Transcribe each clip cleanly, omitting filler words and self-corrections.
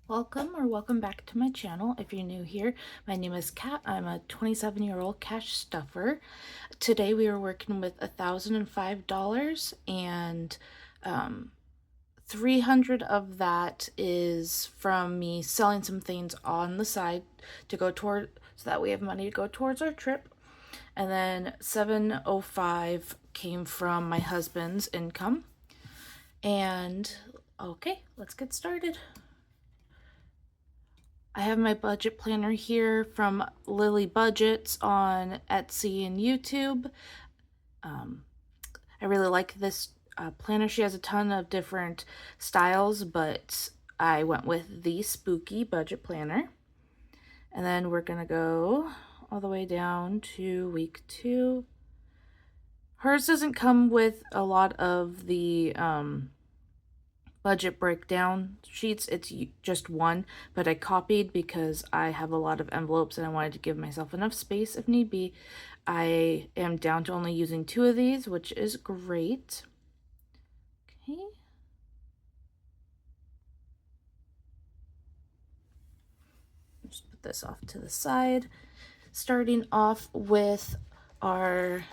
Welcome back to my channel. If you're new here, my name is Kat. I'm a 27-year-old cash stuffer. Today we are working with $1,005 and 300 of that is from me selling some things on the side to go toward, so that we have money to go towards our trip. And then 705 came from my husband's income. And okay, let's get started. I have my budget planner here from Lily Budgets on Etsy and YouTube. I really like this planner. She has a ton of different styles, but I went with the Spooky Budget Planner. And then we're going to go all the way down to week 2. Hers doesn't come with a lot of the budget breakdown sheets. It's just one, but I copied because I have a lot of envelopes and I wanted to give myself enough space if need be. I am down to only using 2 of these, which is great. Okay. Just put this off to the side. Starting off with our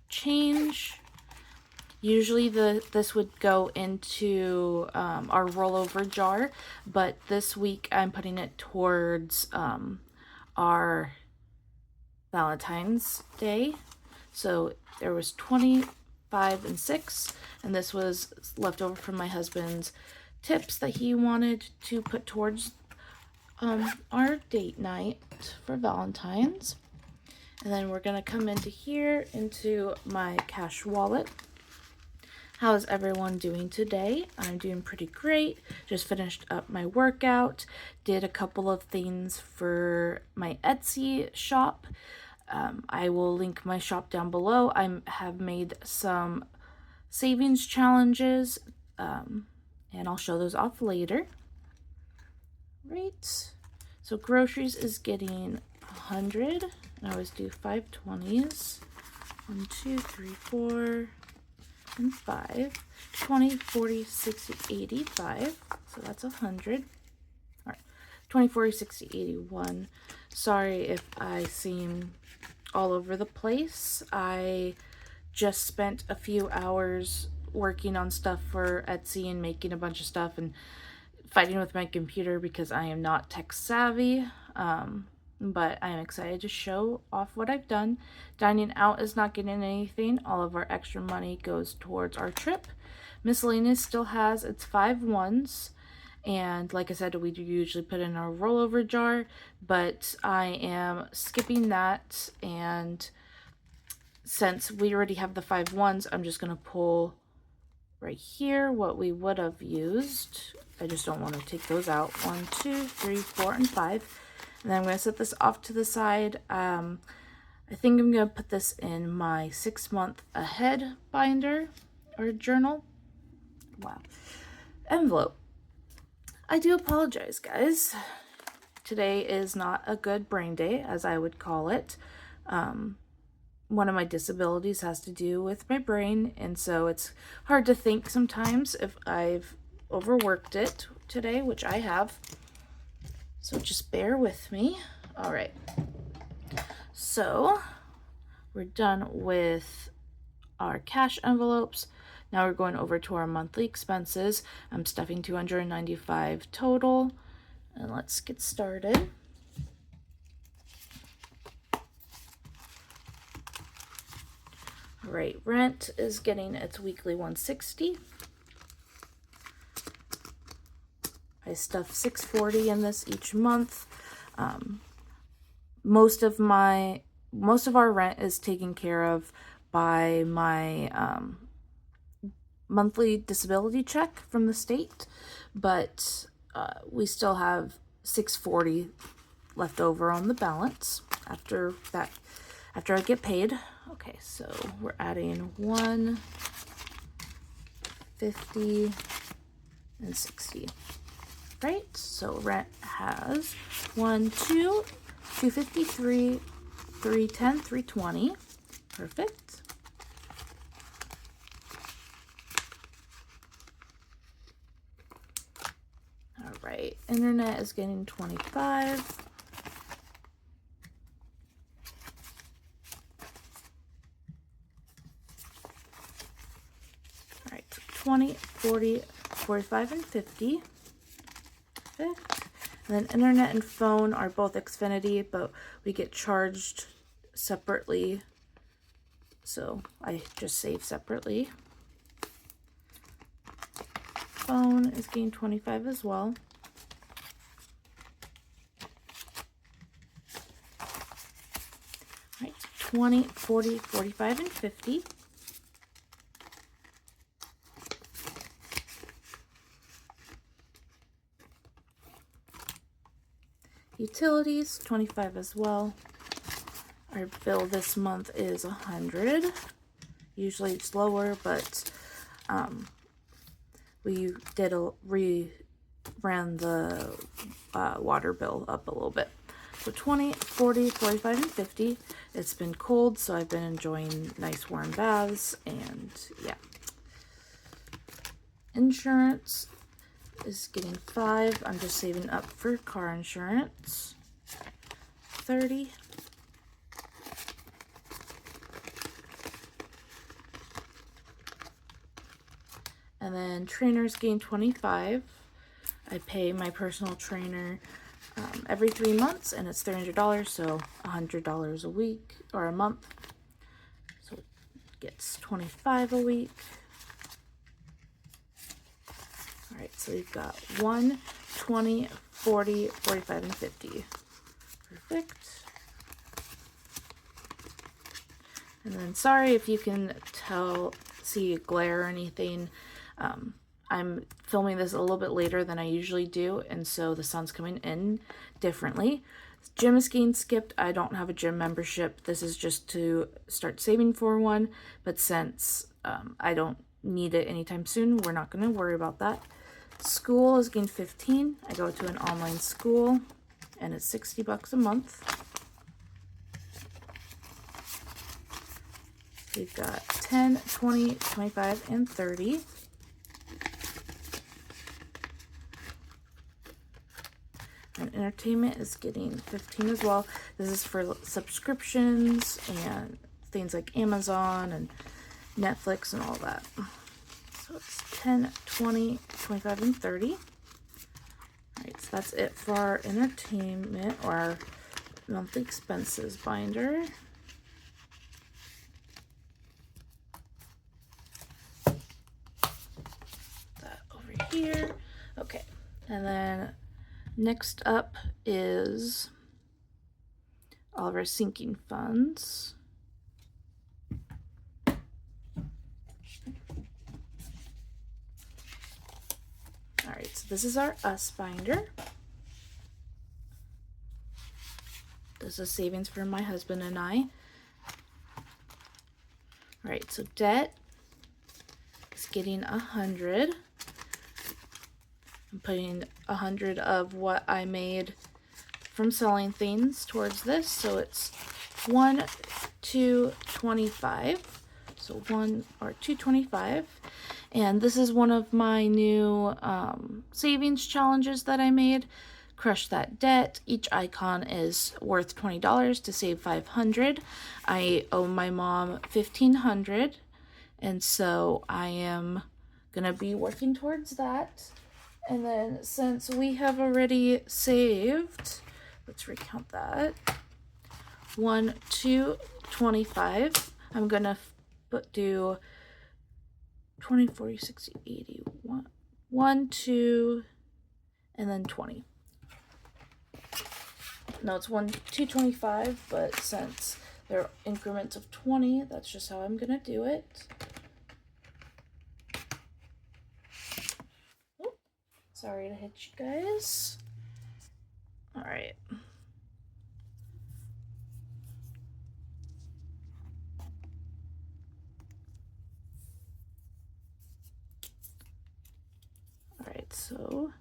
change. Usually this would go into our rollover jar, but this week I'm putting it towards our Valentine's Day. So there was 25 and 6, and this was left over from my husband's tips that he wanted to put towards our date night for Valentine's. And then we're gonna come into here, into my cash wallet. How is everyone doing today? I'm doing pretty great. Just finished up my workout, did a couple of things for my Etsy shop. I will link my shop down below. I have made some savings challenges, and I'll show those off later. Right. So groceries is getting 100. I always do 5 20s. 1, 2, 3, 4. And 5, 20, 40, 60, 85. So that's 100. All right, 20, 40, 60, 81. Sorry if I seem all over the place. I just spent a few hours working on stuff for Etsy and making a bunch of stuff and fighting with my computer because I am not tech savvy. But I am excited to show off what I've done. Dining out is not getting anything. All of our extra money goes towards our trip. Miscellaneous still has its 5 ones. And like I said, we do usually put in our rollover jar, but I am skipping that. And since we already have the 5 ones, I'm just going to pull right here what we would have used. I just don't want to take those out. 1, 2, 3, 4, and 5. And then I'm going to set this off to the side. I think I'm going to put this in my 6-month ahead binder or journal. Wow. Envelope. I do apologize, guys. Today is not a good brain day, as I would call it. One of my disabilities has to do with my brain, and so it's hard to think sometimes if I've overworked it today, which I have. So just bear with me. All right. So we're done with our cash envelopes. Now we're going over to our monthly expenses. I'm stuffing $295 total. And let's get started. All right, rent is getting its weekly $160. I stuff $640 in this each month. Most of our rent is taken care of by my monthly disability check from the state, but we still have $640 left over on the balance after I get paid. Okay, so we're adding 150 and 60. Right, so rent has 1, 2, 253, 310, 320. Perfect. All right, internet is getting 25. All right, so 20, 40, 45, and 50. Perfect. And then internet and phone are both Xfinity, but we get charged separately. So I just save separately. Phone is getting 25 as well. All right, 20, 40, 45, and 50. Utilities, 25 as well. Our bill this month is 100. Usually it's lower, but we ran the water bill up a little bit. So 20, 40, 45, and 50. It's been cold, so I've been enjoying nice warm baths, and yeah. Insurance is getting 5. I'm just saving up for car insurance. 30. And then trainers gain 25. I pay my personal trainer every 3 months, and it's $300, so $100 a week or a month. So it gets 25 a week. All right, so we've got 1, 20, 40, 45, and 50. Perfect. And then sorry if you can see glare or anything. I'm filming this a little bit later than I usually do, and so the sun's coming in differently. Gym is getting skipped. I don't have a gym membership. This is just to start saving for one, but since I don't need it anytime soon, we're not going to worry about that. School is getting 15. I go to an online school, and it's $60 a month. We've got 10, 20, 25, and 30. And entertainment is getting 15 as well. This is for subscriptions and things like Amazon and Netflix and all that. So it's 10, 20, 25, and 30. All right, so that's it for our entertainment or our monthly expenses binder. That over here. Okay, and then next up is all of our sinking funds. All right, so this is our US binder. This is savings for my husband and I. All right, so debt is getting 100. I'm putting 100 of what I made from selling things towards this. So it's 1, 2, 25. So 1 or 225. And this is one of my new savings challenges that I made. Crush that debt. Each icon is worth $20 to save $500. I owe my mom $1,500, and so I am gonna be working towards that. And then since we have already saved, let's recount that. 1, 2, 25. I'm gonna do 20, 40, 60, 80, 1, 2, and then 20. No, it's 1, 225, but since they're increments of 20, that's just how I'm gonna do it. Oh, sorry to hit you guys. All right. All right, so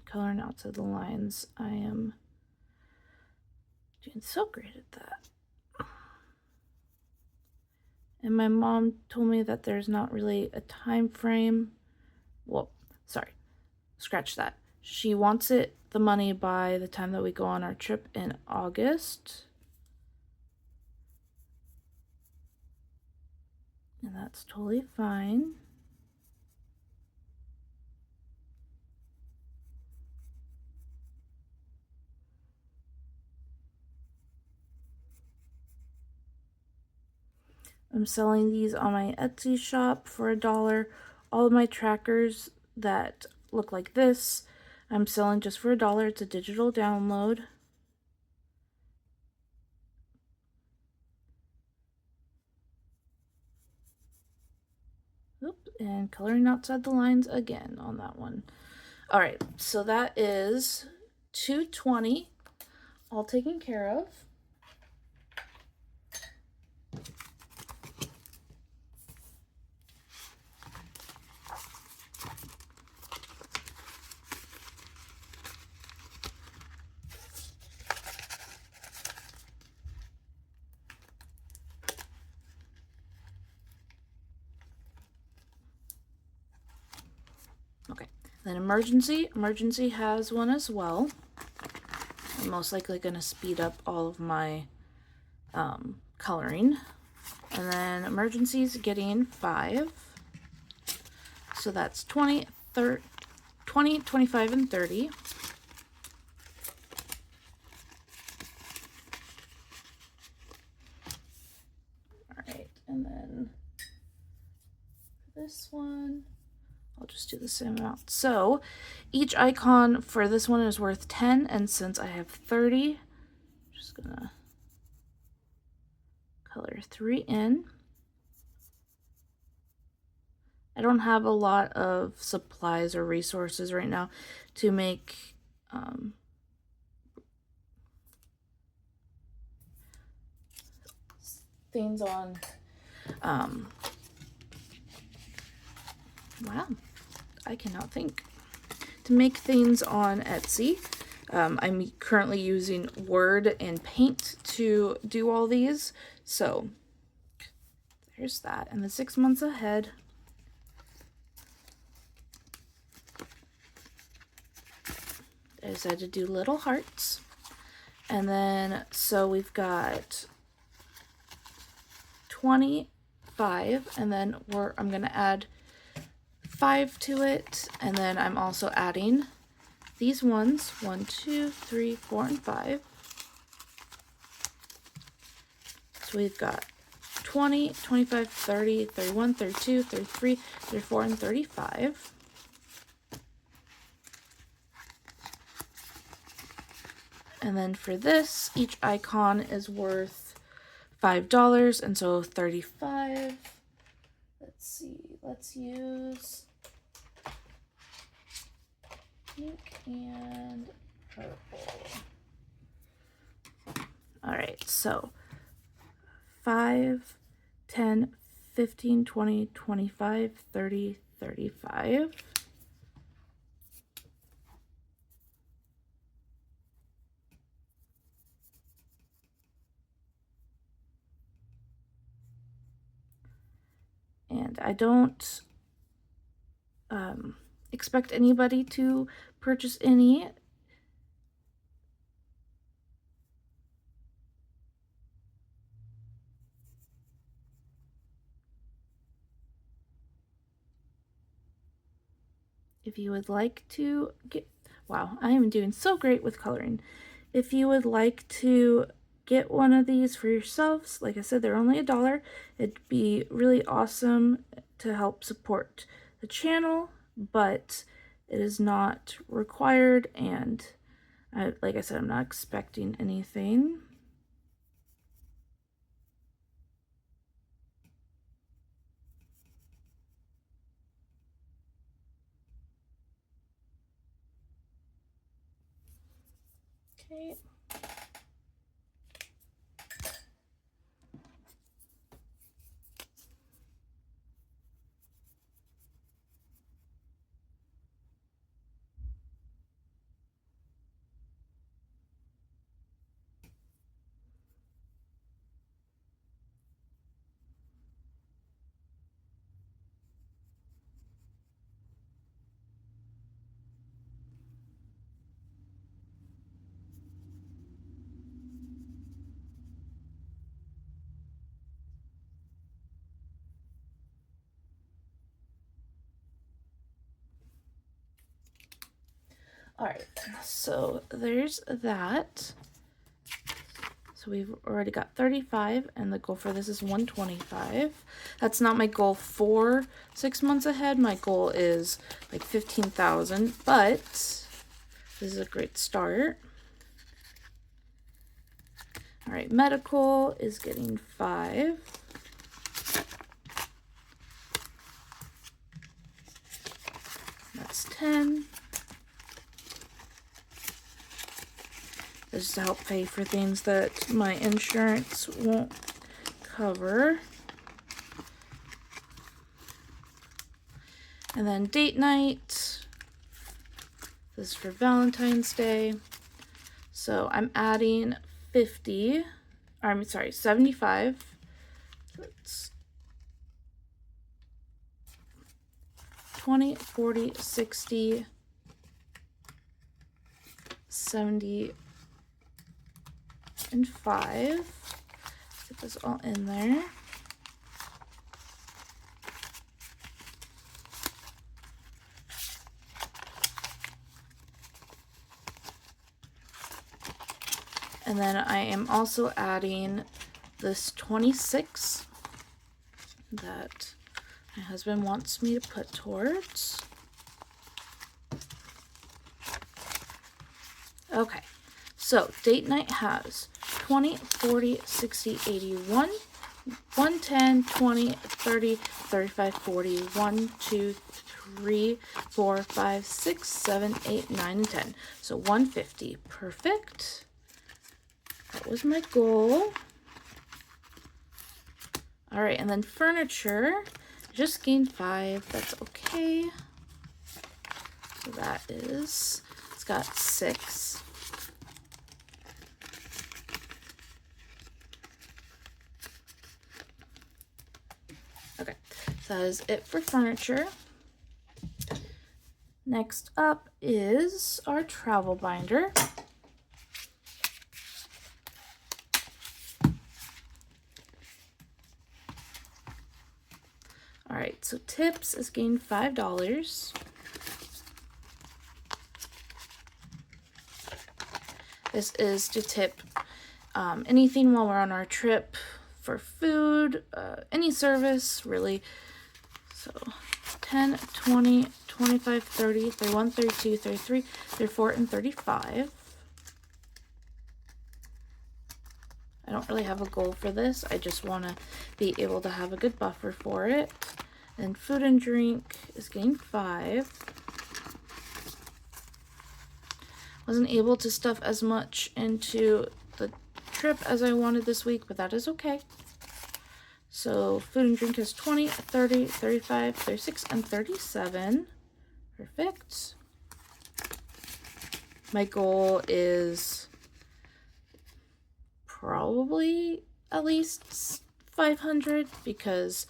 coloring outside the lines. I am doing so great at that. And my mom told me that there's not really a time frame. Well, sorry, scratch that. She wants the money by the time that we go on our trip in August. And that's totally fine. I'm selling these on my Etsy shop for $1. All of my trackers that look like this, I'm selling just for $1. It's a digital download. Oops, and coloring outside the lines again on that one. All right, so that is $220, all taken care of. Okay, then emergency has one as well. I'm most likely going to speed up all of my coloring. And then emergency's getting 5. So that's 20, 25, and 30. All right, and then this one, I'll just do the same amount. So each icon for this one is worth 10, and since I have 30, I'm just gonna color 3 in. I don't have a lot of supplies or resources right now to make things on wow, I cannot think. To make things on Etsy. I'm currently using Word and Paint to do all these. So there's that. And the 6 months ahead. I decided to do little hearts. And then, so we've got 25, and then I'm going to add 5 to it, and then I'm also adding these ones, 1, 2, 3, 4, and 5. So we've got 20, 25, 30, 31, 32, 33, 34, and 35. And then for this, each icon is worth $5, and so 35. Let's see, let's use pink and purple. All right, so 5, 10, 15, 20, 25, 30, 35. And I don't expect anybody to purchase any. If you would like to get, wow, I am doing so great with coloring. If you would like to get one of these for yourselves, like I said, they're only $1. It'd be really awesome to help support the channel, but it is not required, and like I said, I'm not expecting anything. Okay. All right, so there's that. So we've already got 35, and the goal for this is 125. That's not my goal for 6 months ahead. My goal is like 15,000, but this is a great start. All right, medical is getting 5. That's 10. This is to help pay for things that my insurance won't cover. And then date night. This is for Valentine's Day. So I'm adding 50, or I'm sorry, 75. That's 20, 40, 60, 70, and 5. Get this all in there. And then I am also adding this 26 that my husband wants me to put towards. Okay, so date night has 20, 40, 60, 81, 110, 20, 30, 35, 40, 1, 2, 3, 4, 5, 6, 7, 8, 9, and 10. So 150. Perfect. That was my goal. All right, and then furniture. Just gained 5. That's okay. So that is, it's got 6. Okay, so that is it for furniture. Next up is our travel binder. All right, so tips is gained $5. This is to tip anything while we're on our trip for food, any service, really. So 10, 20, 25, 30, 31, 32, 33, 34, and 35. I don't really have a goal for this. I just want to be able to have a good buffer for it. And food and drink is getting 5. Wasn't able to stuff as much into the trip as I wanted this week, but that is okay. So food and drink is 20, 30, 35, 36, and 37. Perfect. My goal is probably at least 500 because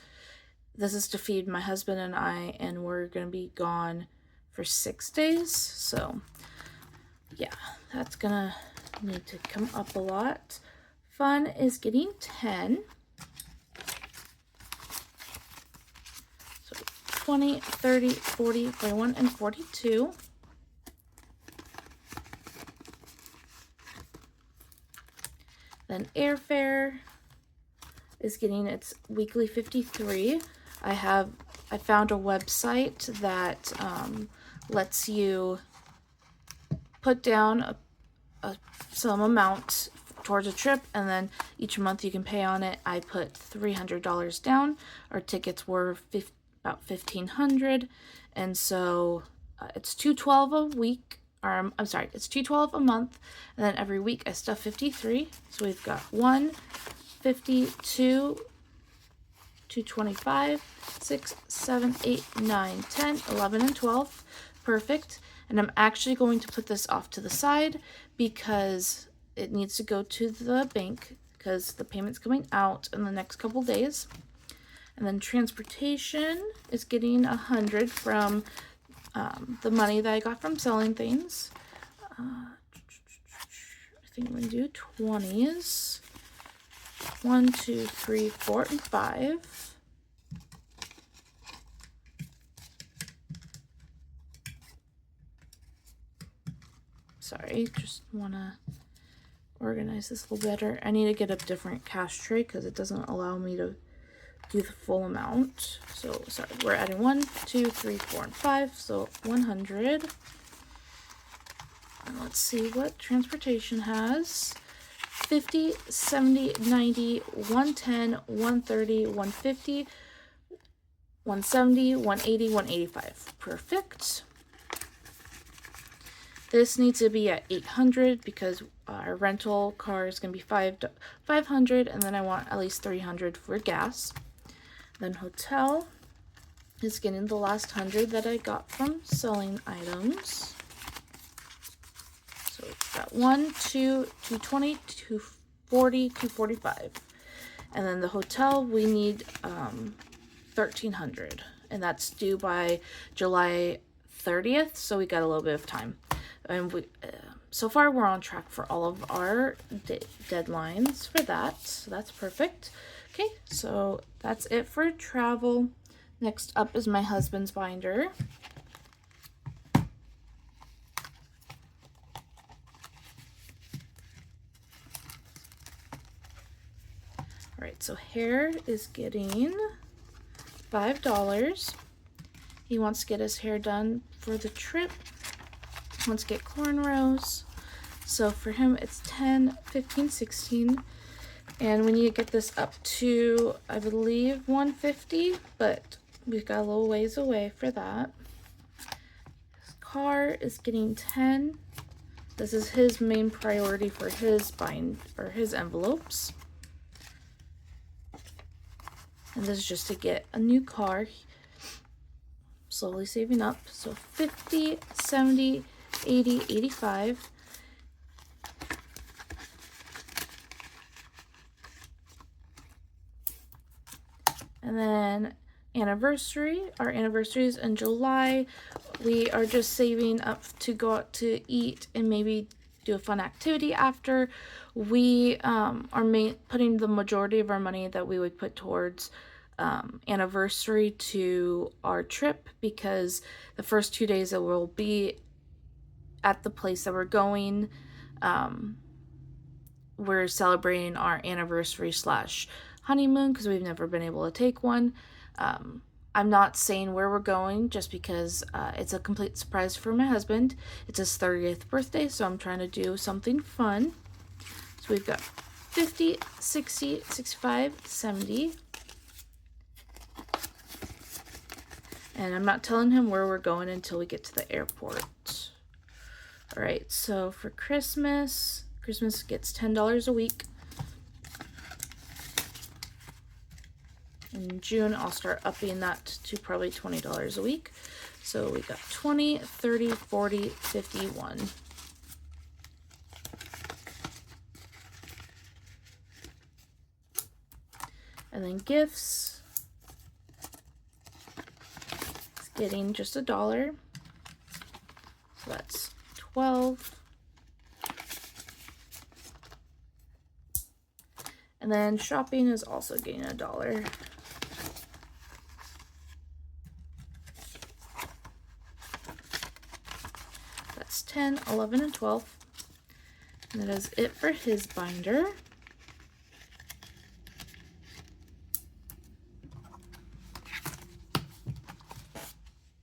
this is to feed my husband and I, and we're going to be gone for 6 days. So yeah, that's going to need to come up a lot. Fun is getting 10. So 20, 30, 40, 41, and 42. Then airfare is getting its weekly 53. I found a website that lets you put down some amount towards a trip, and then each month you can pay on it. I put $300 down. Our tickets were about $1,500, and so it's $212 a week. Or I'm sorry, it's $212 a month, and then every week I stuff 53. So we've got 1, 50, 2, 225, 6, 7, 8, 9, 10, 11, and 12. Perfect. And I'm actually going to put this off to the side because it needs to go to the bank because the payment's coming out in the next couple days. And then transportation is getting 100 from the money that I got from selling things. I think I'm going to do 20s. 1, 2, 3, 4, and 5. Sorry, just want to organize this a little better. I need to get a different cash tray because it doesn't allow me to do the full amount. So sorry, we're adding 1, 2, 3, 4, and 5, so 100. And let's see what transportation has. 50, 70, 90, 110, 130, 150, 170, 180, 185. Perfect. This needs to be at 800 because our rental car is going to be 500, and then I want at least 300 for gas. Then hotel is getting the last 100 that I got from selling items. So we've got 1, 2, 220, 240, 245. And then the hotel, we need 1,300. And that's due by July 30th, so we got a little bit of time. And we, so far we're on track for all of our deadlines for that, so that's perfect. Okay, so that's it for travel. Next up is my husband's binder. All right, so hair is getting $5. He wants to get his hair done for the trip. He wants to get cornrows. So for him, it's 10, 15, 16. And we need to get this up to, I believe, 150, but we've got a little ways away for that. His car is getting 10. This is his main priority for his his envelopes. And this is just to get a new car. Slowly saving up. So 50, 70, 80, 85. And then anniversary. Our anniversary is in July. We are just saving up to go out to eat and maybe do a fun activity after. We are putting the majority of our money that we would put towards anniversary to our trip, because the first 2 days that we'll be at the place that we're going, we're celebrating our anniversary / honeymoon because we've never been able to take one. I'm not saying where we're going just because it's a complete surprise for my husband. It's his 30th birthday, so I'm trying to do something fun. So we've got 50, 60, 65, 70. And I'm not telling him where we're going until we get to the airport. All right, so for Christmas gets $10 a week. In June, I'll start upping that to probably $20 a week. So we got 20, 30, 40, 51. And then gifts, it's getting just $1. So that's 12. And then shopping is also getting $1. That's 10, 11, and 12. And that is it for his binder.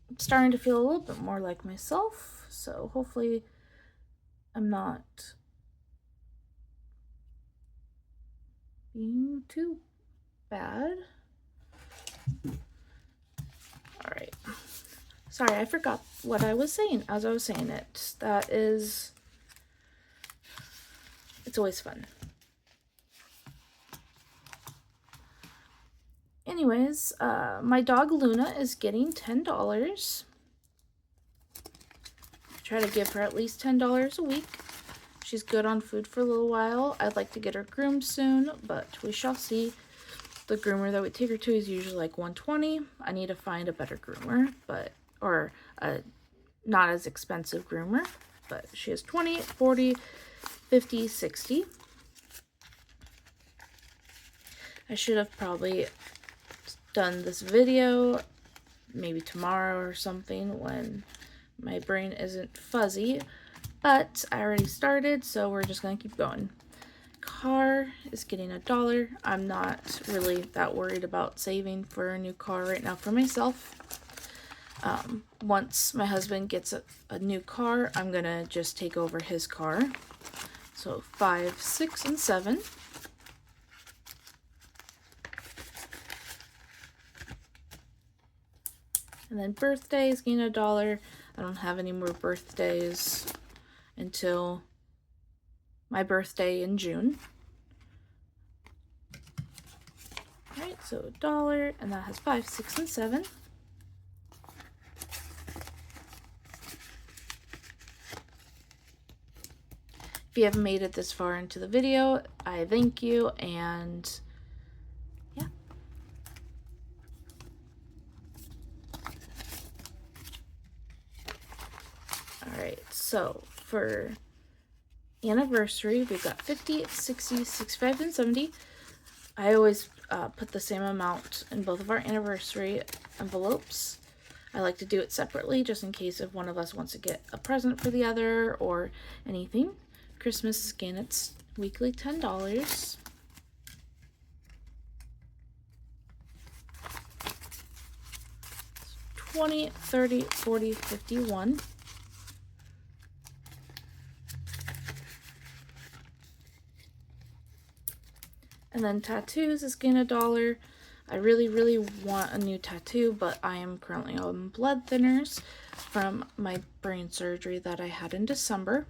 I'm starting to feel a little bit more like myself, so hopefully I'm not being too bad. All right. Sorry, I forgot what I was saying as I was saying it. It's always fun. Anyways, my dog Luna is getting $10. Try to give her at least $10 a week. She's good on food for a little while. I'd like to get her groomed soon, but we shall see. The groomer that we take her to is usually like $120. I need to find a better groomer, or a not as expensive groomer, but she has 20, 40, 50, 60. I should have probably done this video maybe tomorrow or something when my brain isn't fuzzy, but I already started, so we're just gonna keep going. Car is getting $1. I'm not really that worried about saving for a new car right now for myself. Once my husband gets a new car, I'm gonna just take over his car. So 5, 6, and 7. And then birthdays gain $1. I don't have any more birthdays until my birthday in June. Alright, so $1, and that has 5, 6, and 7. If you haven't made it this far into the video, I thank you, and yeah. Alright, so for anniversary, we've got 50, 60, 65, and 70. I always put the same amount in both of our anniversary envelopes. I like to do it separately just in case if one of us wants to get a present for the other or anything. Christmas, again, it's weekly $10. $20, $30, $40, $51. And then tattoos is again $1. I really want a new tattoo, but I am currently on blood thinners from my brain surgery that I had in December.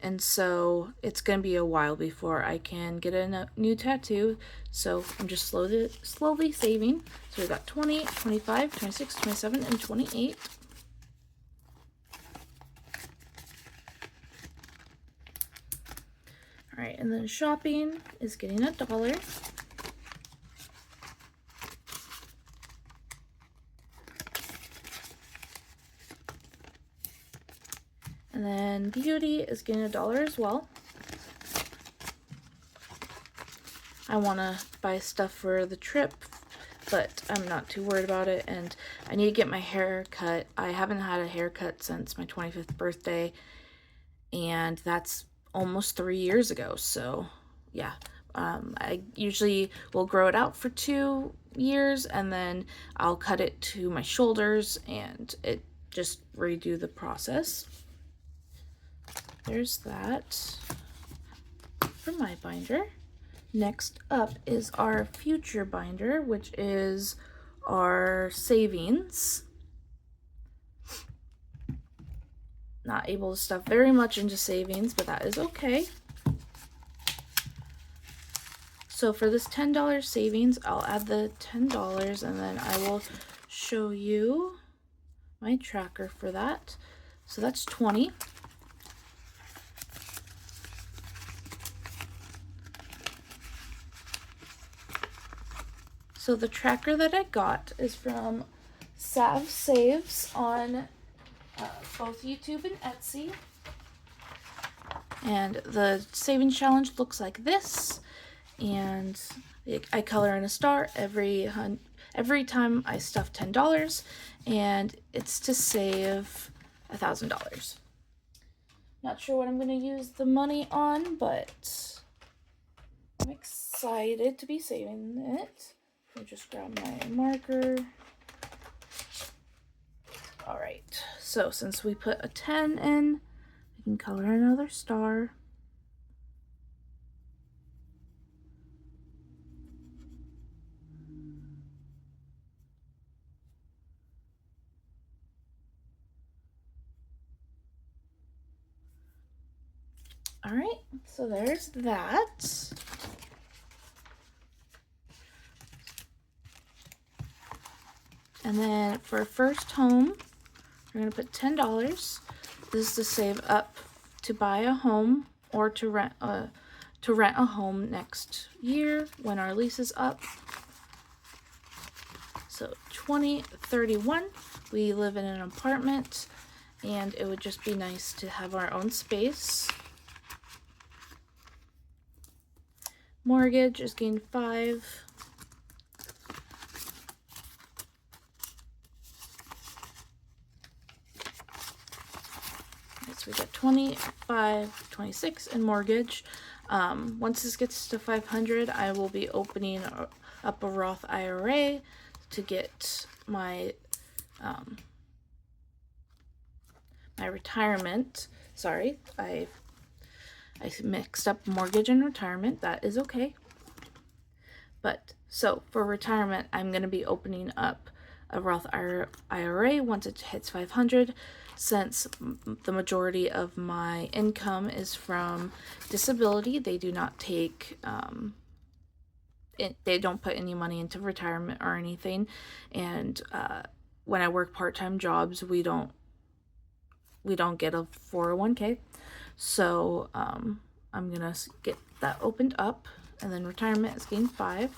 And so it's going to be a while before I can get a new tattoo. So I'm just slowly saving. So we've got 20, 25, 26, 27, and 28. All right, and then shopping is getting $1. And then beauty is getting $1 as well. I want to buy stuff for the trip, but I'm not too worried about it. And I need to get my hair cut. I haven't had a haircut since my 25th birthday, and that's almost 3 years ago. So yeah, I usually will grow it out for 2 years, and then I'll cut it to my shoulders and just redo the process. There's that for my binder. Next up is our future binder, which is our savings. Not able to stuff very much into savings, but that is okay. So for this $10 savings, I'll add the $10, and then I will show you my tracker for that. So that's 20. So the tracker that I got is from Sav Saves on both YouTube and Etsy. And the savings challenge looks like this. And I color in a star every time I stuff $10, and it's to save $1,000. Not sure what I'm going to use the money on, but I'm excited to be saving it. I'll just grab my marker. Alright, so since we put a 10 in, we can color another star. Alright, so there's that. And then for first home, we're going to put $10. This is to save up to buy a home or to rent a home next year when our lease is up. So 20, 31. We live in an apartment, and it would just be nice to have our own space. Mortgage is gained 5. So we 25, 26 in mortgage. Once this gets to 500, I will be opening up a Roth IRA to get my my retirement. Sorry, I mixed up mortgage and retirement. That is okay. But so for retirement, I'm going to be opening up a Roth IRA once it hits 500, since the majority of my income is from disability. They do not take they don't put any money into retirement or anything, and when I work part-time jobs, we don't get a 401k. So I'm gonna get that opened up, and then retirement is getting 5,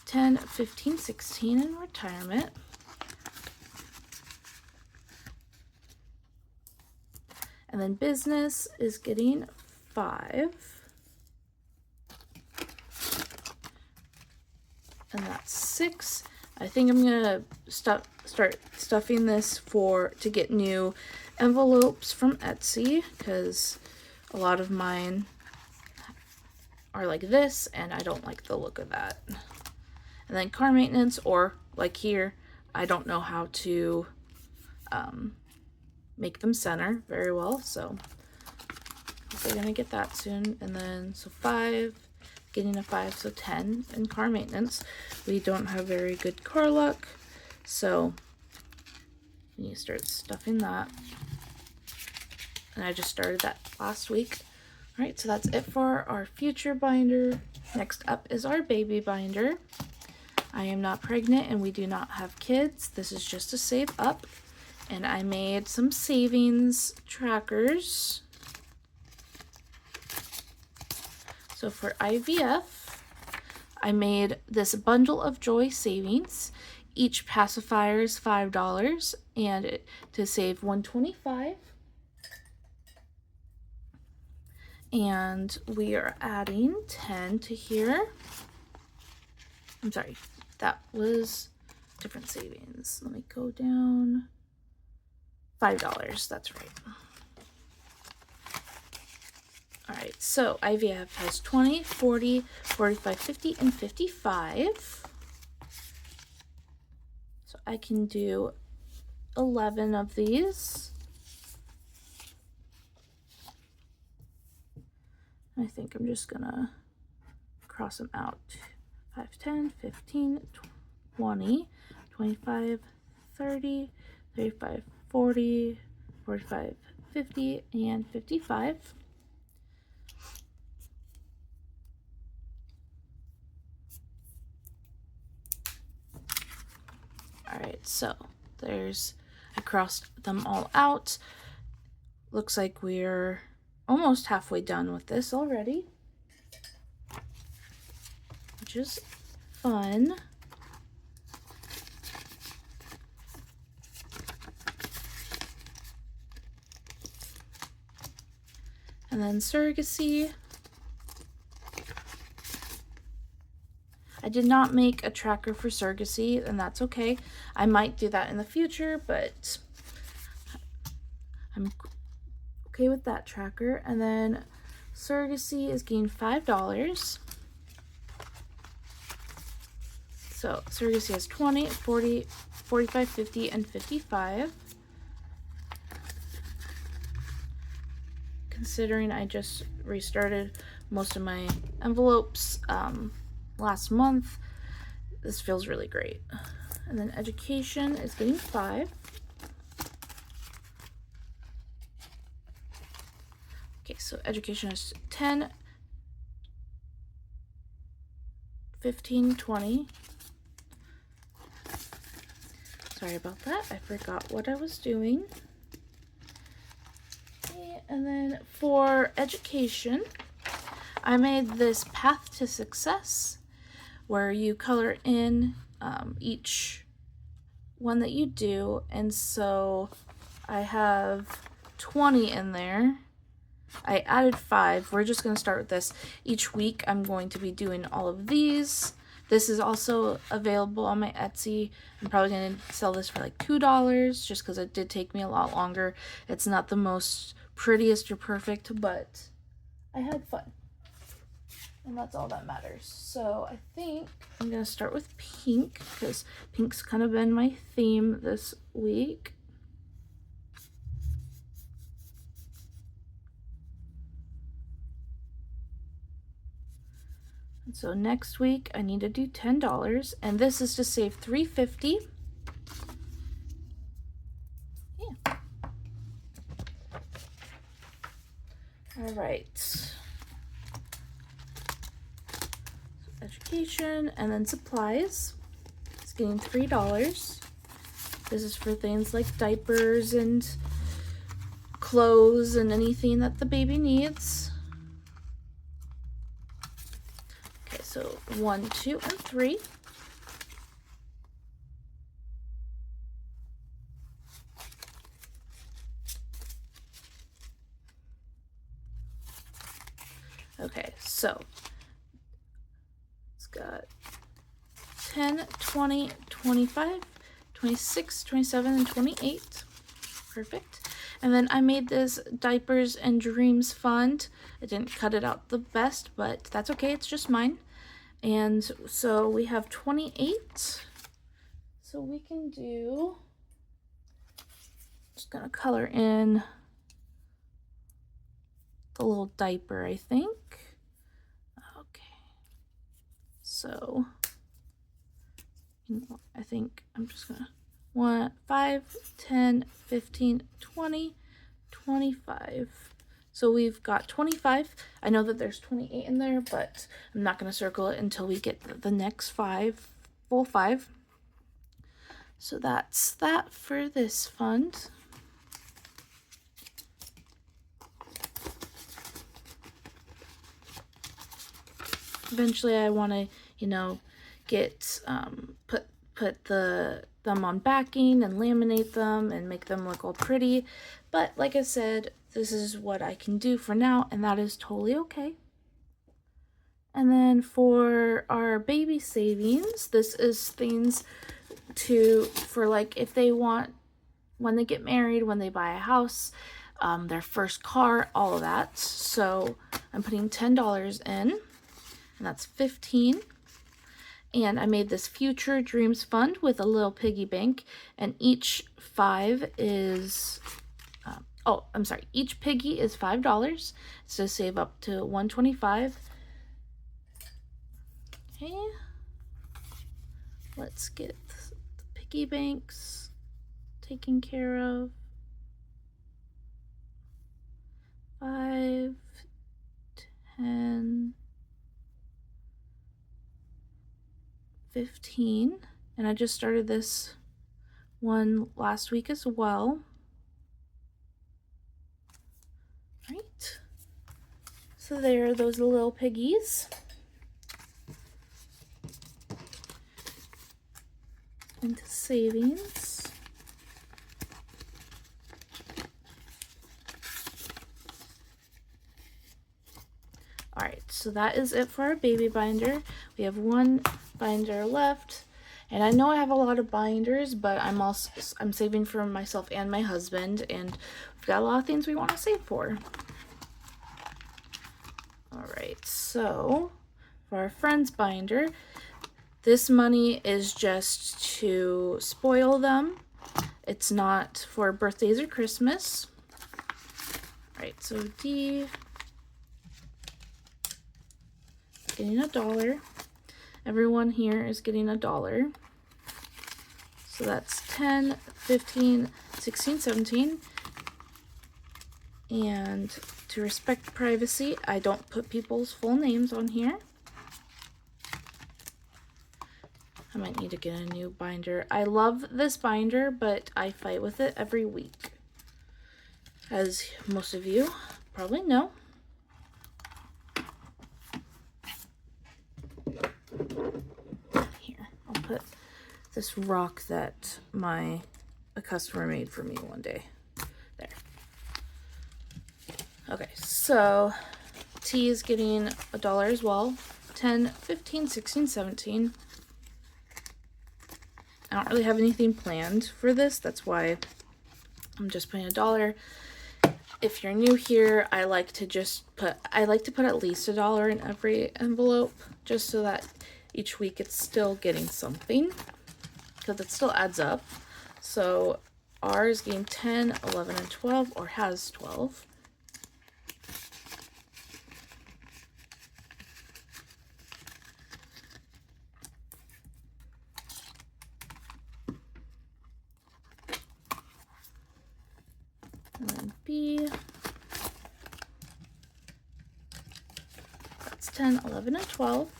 10, 15, 16 in retirement. And then business is getting 5. And that's 6. I think I'm gonna start stuffing this to get new envelopes from Etsy, because a lot of mine are like this and I don't like the look of that. And then car maintenance, or like here, I don't know how to make them center very well, so we're gonna get that soon. And then so 5, getting a 5, so 10 in car maintenance. We don't have very good car luck, so we need to start stuffing that. And I just started that last week. All right, so that's it for our future binder. Next up is our baby binder. I am not pregnant and we do not have kids. This is just to save up. And I made some savings trackers. So for IVF, I made this bundle of joy savings. Each pacifier is $5, and to save $125. And we are adding 10 to here. I'm sorry, that was different savings. Let me go down. $5, that's right. All right, so IVF has 20, 40, 45, 50, and 55. So I can do 11 of these. I think I'm just gonna cross them out. 5, 10, 15, 20, 25, 30, 35, 40, 45, 50, and 55. All right, so I crossed them all out. Looks like we're almost halfway done with this already, which is fun. And then surrogacy. I did not make a tracker for surrogacy, and that's okay. I might do that in the future, but I'm okay with that tracker. And then surrogacy is getting $5. So surrogacy has 20, 40, 45, 50, and 55. Considering I just restarted most of my envelopes last month, this feels really great. And then education is getting 5. Okay, so education is 10, 15, 20. Sorry about that. I forgot what I was doing. Okay, and then for education, I made this path to success, where you color in each one that you do. And so I have 20 in there. I added 5. We're just going to start with this. Each week I'm going to be doing all of these This is also available on my Etsy. I'm probably going to sell this for like $2 just because it did take me a lot longer. It's not the most prettiest or perfect, but I had fun. And that's all that matters. So I think I'm going to start with pink because pink's kind of been my theme this week. And so next week I need to do $10, and this is to save $3.50. Yeah. All right. Education, and then supplies. It's getting $3. This is for things like diapers and clothes and anything that the baby needs. Okay, so 1, 2, and 3. Okay, so it's got 10, 20, 25, 26, 27, and 28. Perfect. And then I made this Diapers and Dreams fund. I didn't cut it out the best, but that's okay. It's just mine. And so we have 28. So we can do, just gonna color in the little diaper, I think. Okay. So I think I'm just gonna 1, 5, 10, 15, 20, 25. So we've got 25. I know that there's 28 in there, but I'm not going to circle it until we get the next 5, full 5. So that's that for this fund. Eventually I want to, get, put them on backing and laminate them and make them look all pretty. But like I said, this is what I can do for now, and that is totally okay. And then for our baby savings, this is things for like if they want, when they get married, when they buy a house, their first car, all of that. So I'm putting $10 in, and that's 15. And I made this Future Dreams Fund with a little piggy bank, and each 5 is, each piggy is $5, so save up to $125. Okay, let's get the piggy banks taken care of. 5, 10, 15, and I just started this one last week as well. Right, so there are those little piggies. Into savings. All right, so that is it for our baby binder. We have one binder left, and I know I have a lot of binders, but I'm saving for myself and my husband, and we've got a lot of things we want to save for. All right, so for our friends binder, this money is just to spoil them. It's not for birthdays or Christmas. All right, so D getting $1. Everyone here is getting $1. So that's 10, 15, 16, 17. And to respect privacy, I don't put people's full names on here. I might need to get a new binder. I love this binder, but I fight with it every week, as most of you probably know. Here, I'll put this rock that a customer made for me one day. There. Okay, so T is getting $1 as well. 10, 15, 16, 17. I don't really have anything planned for this. That's why I'm just putting $1. If you're new here, I like to put at least $1 in every envelope, just so that each week it's still getting something, because it still adds up. So R is getting 10, 11, and 12, or has 12. And then B, that's 10, 11, and 12.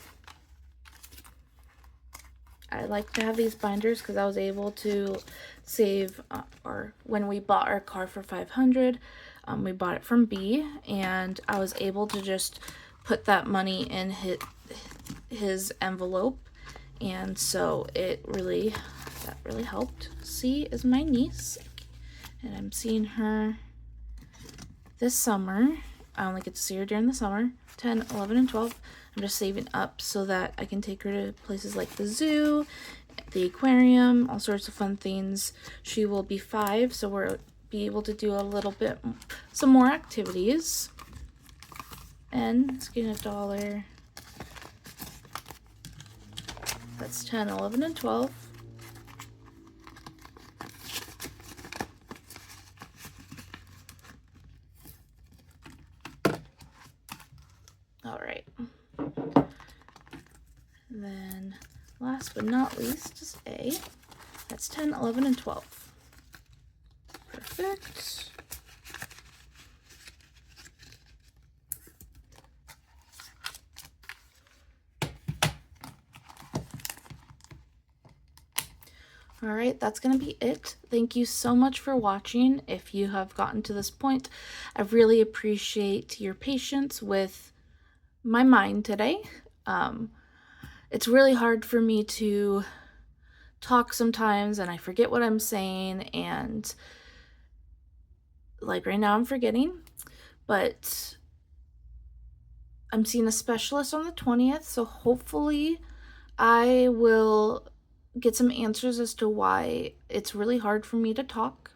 I like to have these binders because I was able to save, or when we bought our car for $500, we bought it from B, and I was able to just put that money in his envelope, and so that really helped. C is my niece, and I'm seeing her this summer. I only get to see her during the summer. 10, 11, and 12. I'm just saving up so that I can take her to places like the zoo, the aquarium, all sorts of fun things. She will be 5, so we'll be able to do some more activities. And it's getting $1. That's 10, 11, and 12. All right. And then last but not least is A. That's 10, 11, and 12. Perfect. All right, that's going to be it. Thank you so much for watching. If you have gotten to this point, I really appreciate your patience with my mind today. It's really hard for me to talk sometimes, and I forget what I'm saying, and like right now I'm forgetting, but I'm seeing a specialist on the 20th, so hopefully I will get some answers as to why it's really hard for me to talk.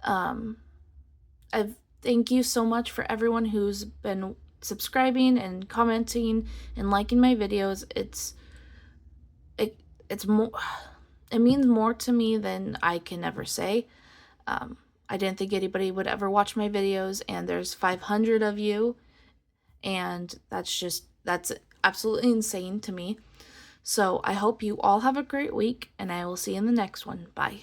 I thank you so much for everyone who's been subscribing and commenting and liking my videos. It's more, it means more to me than I can ever say. I didn't think anybody would ever watch my videos, and there's 500 of you, and that's absolutely insane to me. So I hope you all have a great week, and I will see you in the next one. Bye.